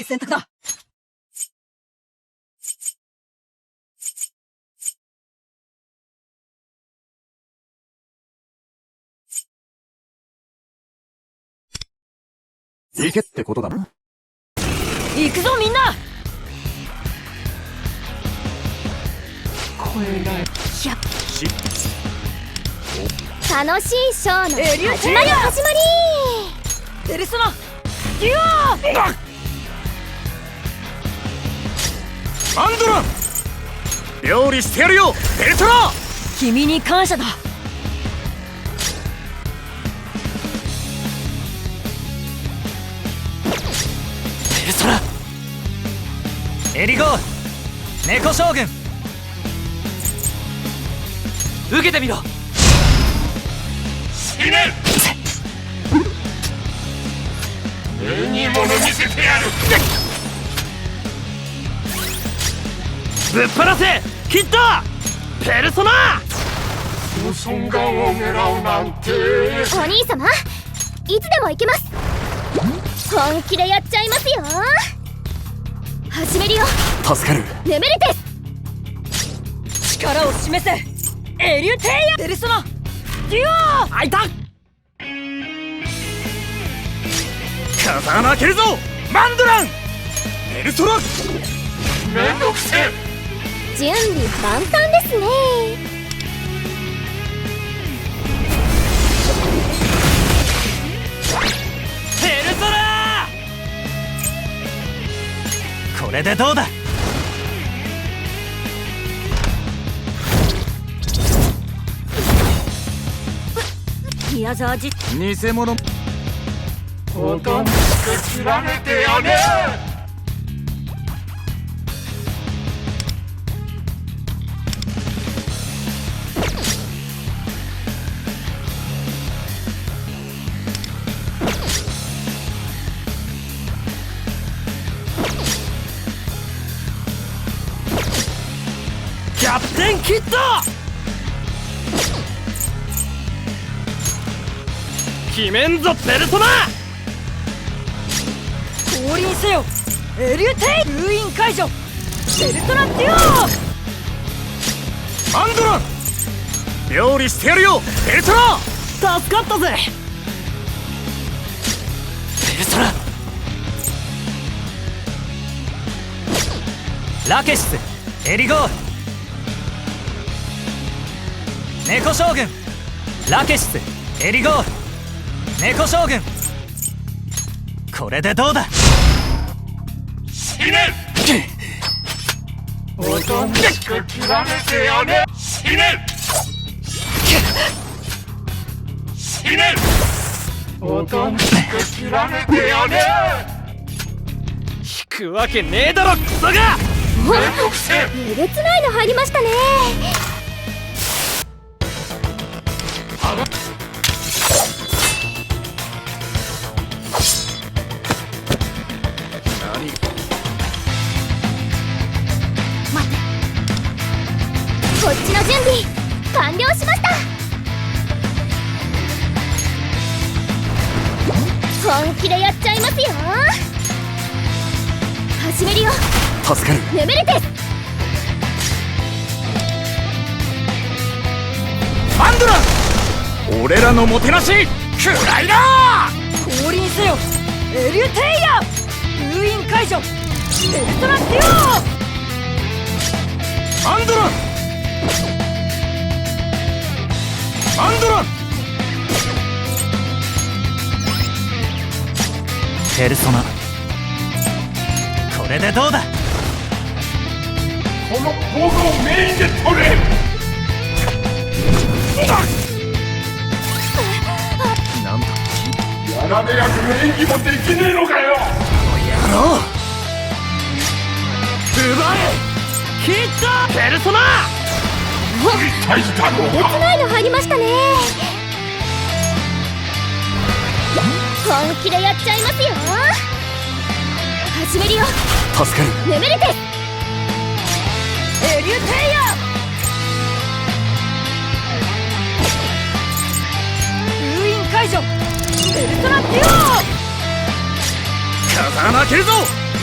選択だ。行けってことだな。行くぞみんな。楽しいショーの始まりペルソナデュオアンドラン、料理してやるよペルソナ。君に感謝だ。ペルソナエリゴー猫将軍、受けてみろ。死ね。いいもの見せてやる。ぶっ放せキッドペルソナ。無尊顔を狙うなんて。お兄様、いつでも行けます。本気でやっちゃいますよ。始めるよ助かる。ネメリテス。力を示せエリュテイヤ。ペルソナデュオあいた。風穴開けるぞマンドラン、ペルソナ。めんどくせえ。準備万端ですね。ペルソナこれでどうだ。宮沢じ偽物。おとなしく切られてやれ。キャプテンキッド決めんぞペルソナ。降臨せよエリュテイ。封印解除ペルソナデュオ。マンドラン、料理してやるよペルソナ。助かったぜペルソナ。ラケシスエリゴー猫将軍、ラケシスエリゴー猫将軍、これでどうだ。死ね。おとなしく切られてやれ。死ね。死ね。おとなしく切られてやれ。引くわけねえだろクソが。めんどくせえ。えげつないの入りましたね。こっちの準備完了しました。本気でやっちゃいますよ。始めるよ助かる。ネメリテス。マンドラン、俺らのもてなしくらいだ。降臨せよエリュテイヤ。封印解除ペルソナデュオ。マンドラン、マンドラン。ペルソナこれでどうだ。この行動をメインで取れ。なんとやられ役の演技もできねえのかよ。野郎奪えキッドペルソナ。大したのえげつないの入りましたね。本気でやっちゃいますよ。始めるよ助かる。ネメリテス。エリュテイヤ。封印解除ペルソナデュオ。風穴開けるぞ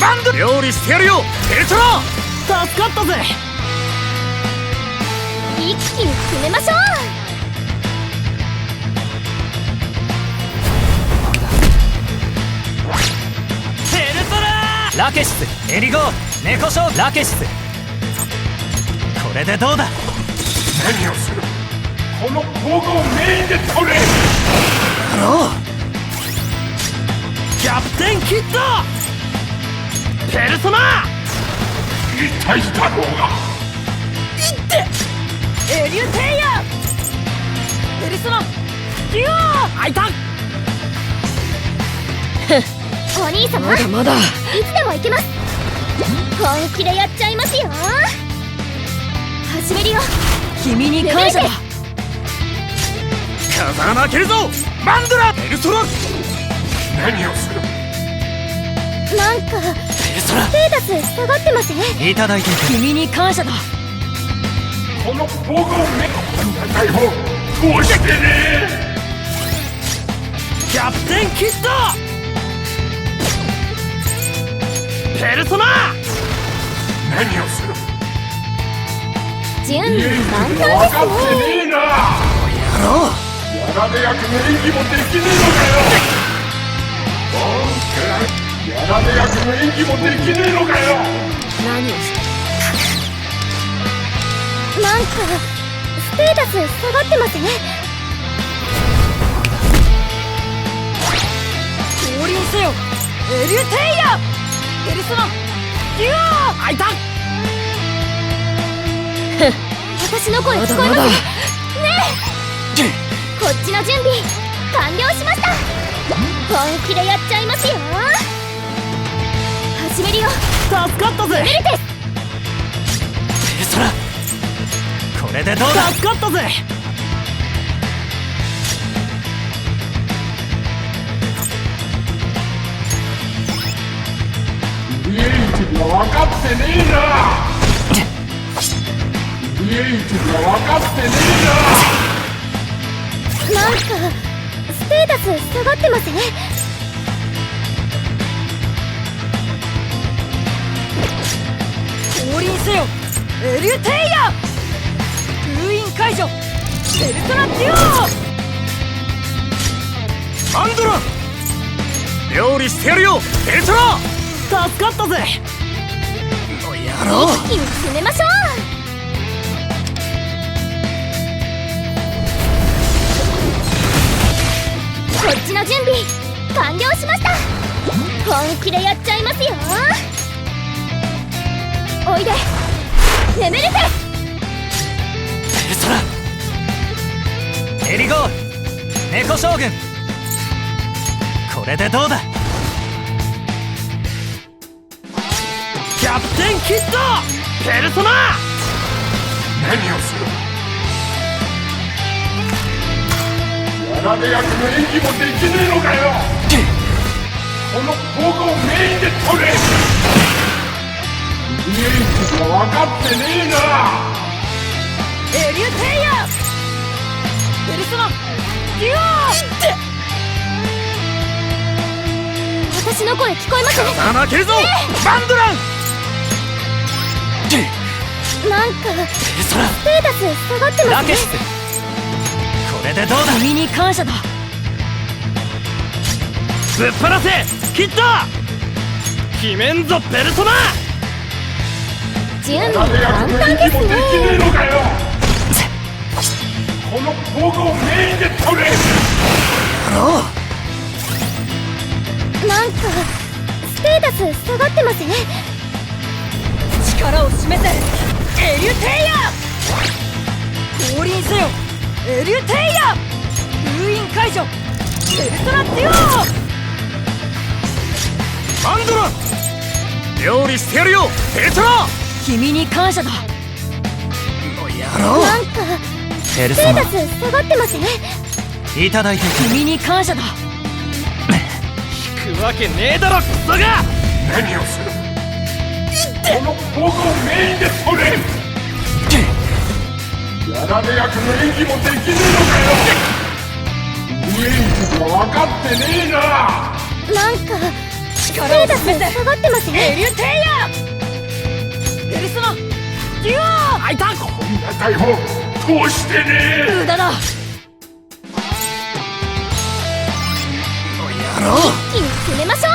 マンド料理してやるよペルソナ。助かったぜ。一気に決めましょう。ペルソナ。ラケシスエリゴーネコショウラケシス。これでどうだ。何をする。この攻防をメインで取れ。キャプテンキッドペルソナ。痛いだろうが。エリュテイヤペルソナデュオあいた。お兄様、まだまだいつでも行けます。本気でやっちゃいますよ。始めるよ。君に感謝だ。風穴開けるぞマンドラ。ペルソナ。何をする。なんかペルソナ。ステータス下がってません？いただいていく。君に感謝だ。この攻防をメインで解放押してね。キャプテンキッドペルソナ。何をする。準備万分端かってですね。ねえな。やられ役の演技もできねえのかよ。やられ役の演技もできねえのかよ。何をしてなんかステータス下がってません？降臨せよエリュテイヤペルソナデュオ。あいた。私の声聞こえます？まだまだねえ、こっちの準備完了しました。本気でやっちゃいますよ。始めるよ。助かったぜ。メルテス。ペルソナ。これでどうだ。助かったぜ。リエイチが分かってねえな。リエイチが分かってねなんかステータス下がってません？降臨せよエリュテイヤ封印解除ペルソナデュオ。マンドラ料理してやるよペルソナ。助かったぜ。やろう。一気に決めましょう。こっちの準備完了しました。本気でやっちゃいますよ。おいでネメルテス。ペルソナ。エリゴーネコ将軍。これでどうだ。キャプテンキッドペルソナ。え。何をする。やられ役の演技もできねえのかよ。この攻防をメインで取れ。リエイチが分かってねえな。エリュテイヤペルソナデュオ。私の声聞こえます？風穴開けるぞマンドラン。なんかペルソナ。ステータス下がってますね。ラケシス。これでどうだ。君に感謝だ。ぶっ放せキッド。決めんぞペルソナ。準や備られ万役の演端です技もできねえね。のかよ。この攻防をメインで取れ。なんかステータス下がってますね。力を示せエリュテイヤ降臨せよエリュテイヤ封印解除ペルソナデュオ。マンドラ料理してやるよペルソナ。君に感謝だ。なんかペルソナ。ステータス下がってますね。いただいていく。君に感謝だ。引くわけねえだろクソが。何をする。この攻防をメインで取れ。やられ役の演技もできねえのかよ。リエイチが分かってねえな。なんかスステータス下がってません？エリュテイヤペルソナデュオあいたこんな大砲通してね無駄だ一気に決めましょう。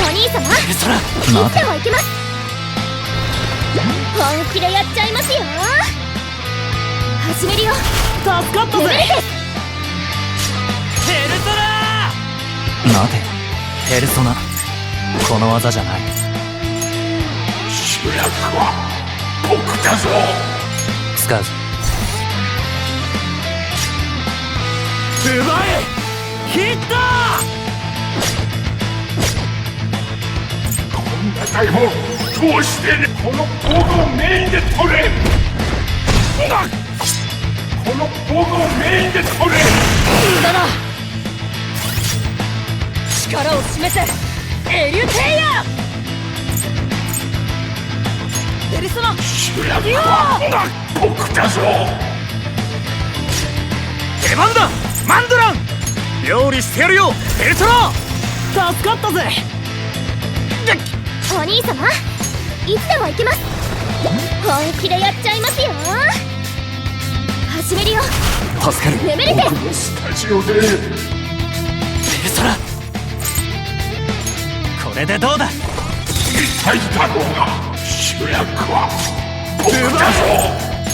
お兄様、ペルソナいつでも行けます。本気でやっちゃいますよ。始めるよ。助かったぜレベルテペルソナ待てペルソナこの技じゃない主役は僕だぞ。使うぞ奪えヒットこんな大砲通してね。この防具をメインで取れ。この防具をメインで取れ。無駄だ力を示せエリュテイヤペルソナ主役は僕だぞ。出番だマンドラン料理してやるよペルソナ助かったぜお兄様、いつでも行けます。本気でやっちゃいますよ。始めるよ。助かるレベルテ僕のスタジオでペルソナこれでどうだ痛いだろうが主役は僕だぞ。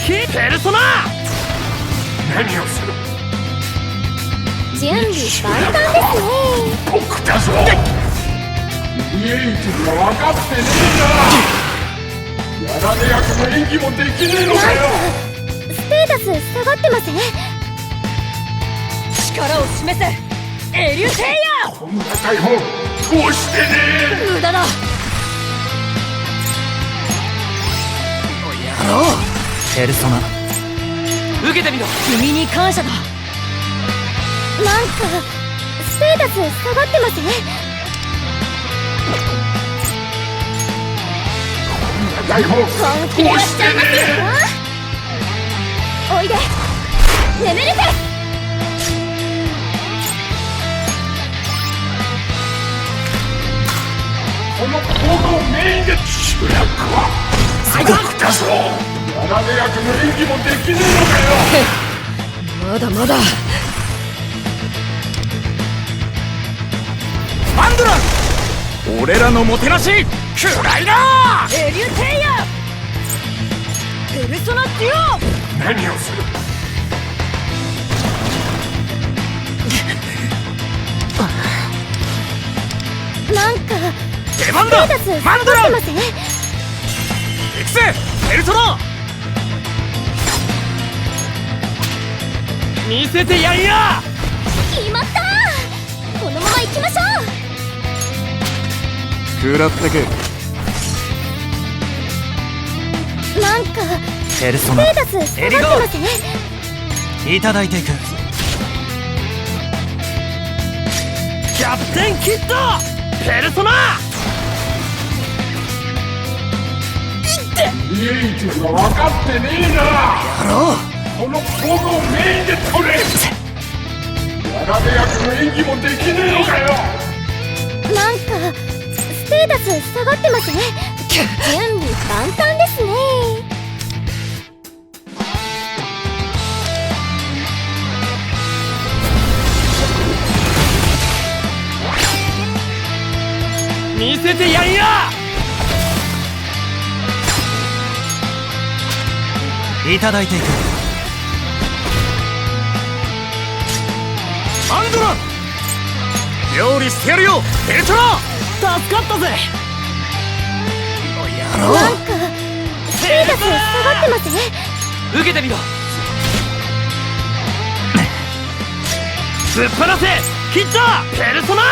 ペルソナ何をする。準備万端ですね。僕だぞ。イエイチが分かってねえな。やられ役の演技もできねえのかよ。ステータス下がってません？力を示せエリュテイヤこんな大砲通してね無駄だペルソナ受けてみろ君に感謝だなんかステータス下がってません？大砲本気でやっちゃいますよ。おいでレベルテこの行動をメインで主役は僕だぞ。やられ役の演技もできねえのかよ。まだまだマンドラン俺らのもてなしくらいだエリュテイヤペルソナデュオ何をする。なんか出番だステータスマンドラン下がってません？行くぜペルソナ見せてやんや決まった。このまま行きましょ食らってけう。なんかペルソナステータス下がってません？いただいていくキャプテンキッドペルソナイエイチが分かってねえな。やろうこの行動をメインで取れ。やられ役の演技もできねえのかよ。なんかステータス下がってません？準備万端ですね。見せてやんやいただいていくマンドラン料理してやるよペルソナ助かったぜやろうなんかステータス下がってません？受けてみろぶっ放せキッドペルソナ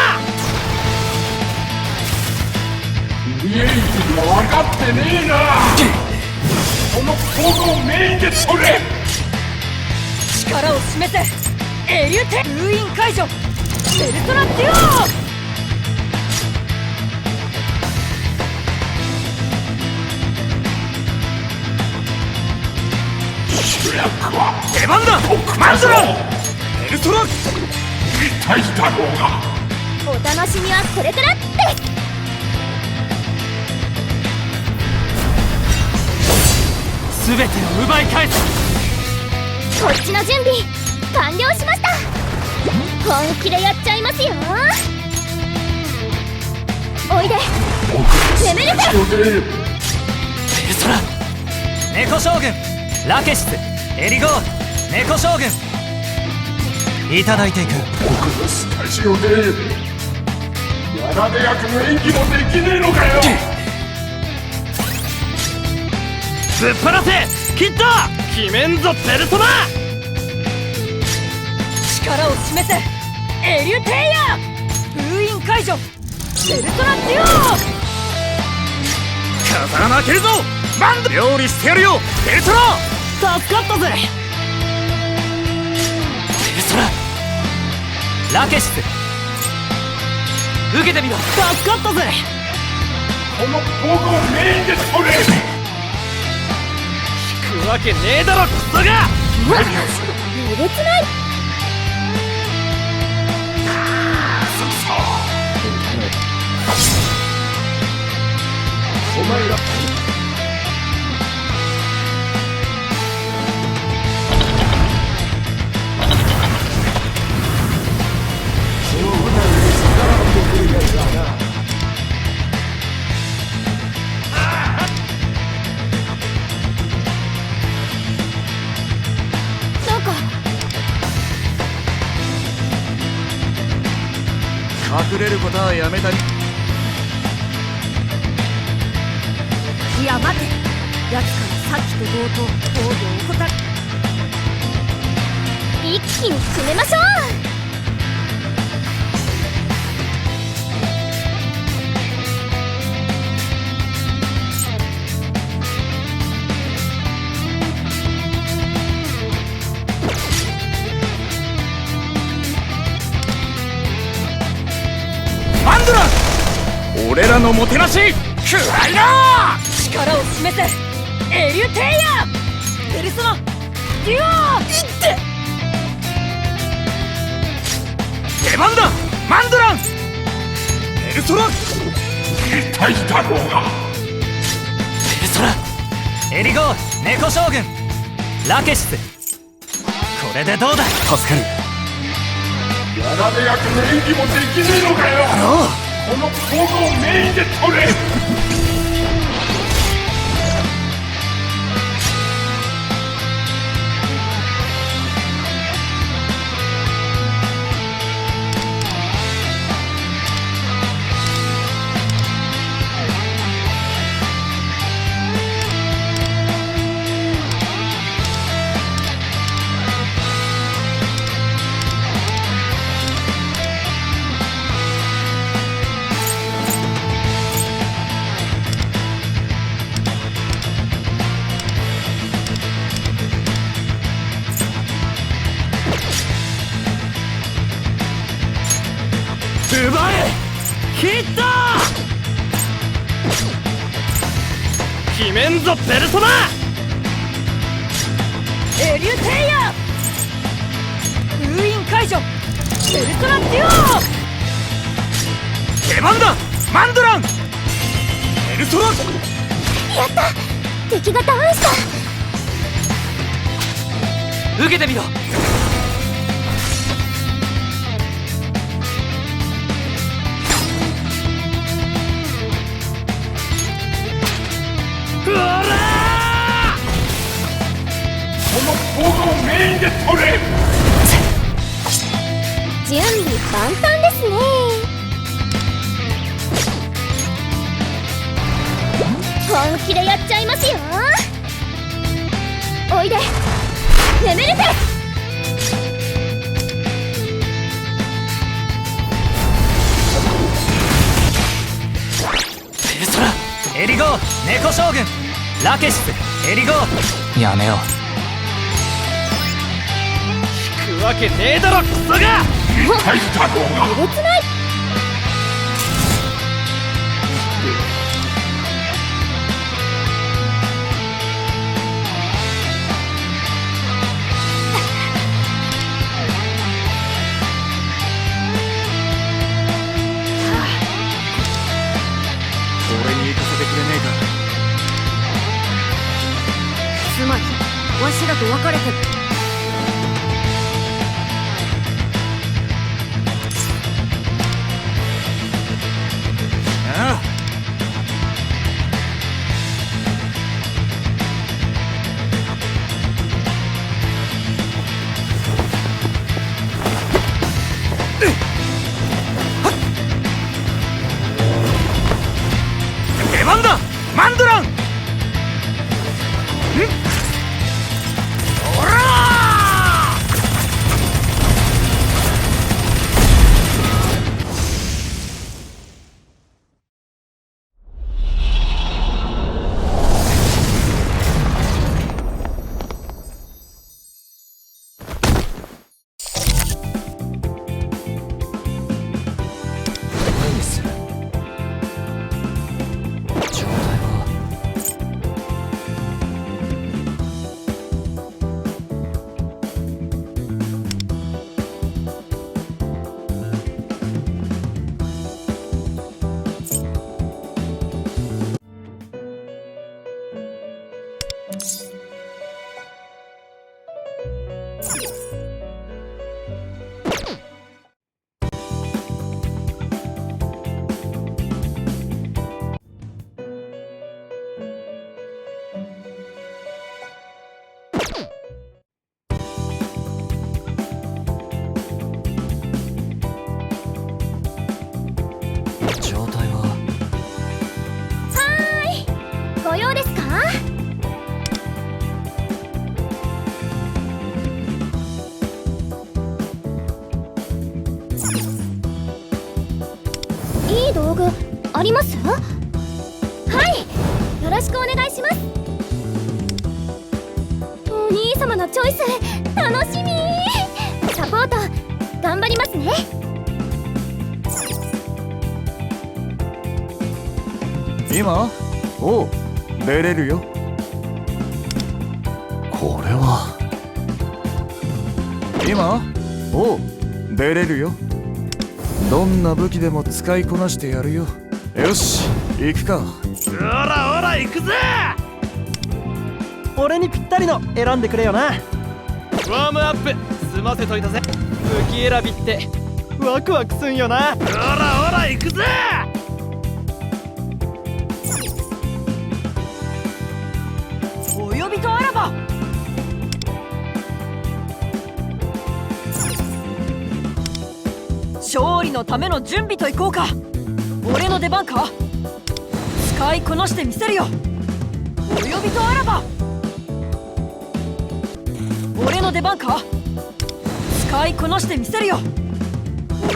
イエイチが分かってねえな。この行動をメインで取れ。力を示せエリュテ封印解除ペルソナデュオ主役は出番だマンドランペルソラ痛いだろうが。お楽しみはこれからって。全てを奪い返す。こっちの準備完了しました。本気でやっちゃいますよ。おいでレベル血を出る。ペルソナ、猫将軍ラケシス、エリゴー、猫将軍いただいていく。僕のスタジオでやられ役の演技もできねえのかよ。ぶっ放せキッド。決めんぞペルソナ。力を示せエリュテイヤ。封印解除ペルソナデュオ。風穴開けるぞマンド。料理してやるよペルソナ。助かったぜ。ペルソナ、ラケシス受けてみろ。助かったぜ。この僕をメインで取れ。引くわけねえだろクソが。えげつない。お前らなんか隠れることはやめたり。いや待て、奴からさっきと同等防御を怠る。一気に決めましょう。マンドラン、俺らのもてなし食らいな。力を示せエリュテイヤ。ペルソナデュオ。出番だマンドラン。ペルソナ。痛いだろうが。ペルソナ、エリゴー、猫将軍ラケシス、これでどうだ。助かる。やられ役の演技もできねえのかよ。この僕をメインで取れ。奪えヒット。決めんぞペルソナ。エリュテイヤ。封印解除ペルソナデュオ。出番だマンドラン。ペルソナ。やった敵がダウンした。受けてみろ。うわらこの僕をメインで取れ。準備万端ですね。本気でやっちゃいますよ。おいでレベルテ。ペルソナ、エリゴー、猫将軍ラケシス、エリゴー。やめよう。引くわけねえだろクソが。痛いだろうが。えげつない。まいわしらと別れても。ああ出番だマンドラン。おらナイス。状態は状態はご用ですか？いい道具あります？はい、よろしくお願いします。お兄様のチョイス楽しみ。サポート頑張りますね。今おう出れるよ。これは今おう出れるよ。どんな武器でも使いこなしてやるよ。よし行くか。おらおら行くぜ。俺にぴったりの選んでくれよな。ワームアップ済ませといたぜ。武器選びってワクワクすんよな。おらおら行くぜ。お呼びとあらば。勝利のための準備といこうか。俺の出番か。使いこなしてみせるよ。お呼びとあらば。俺の出番か。使いこなしてみせるよ。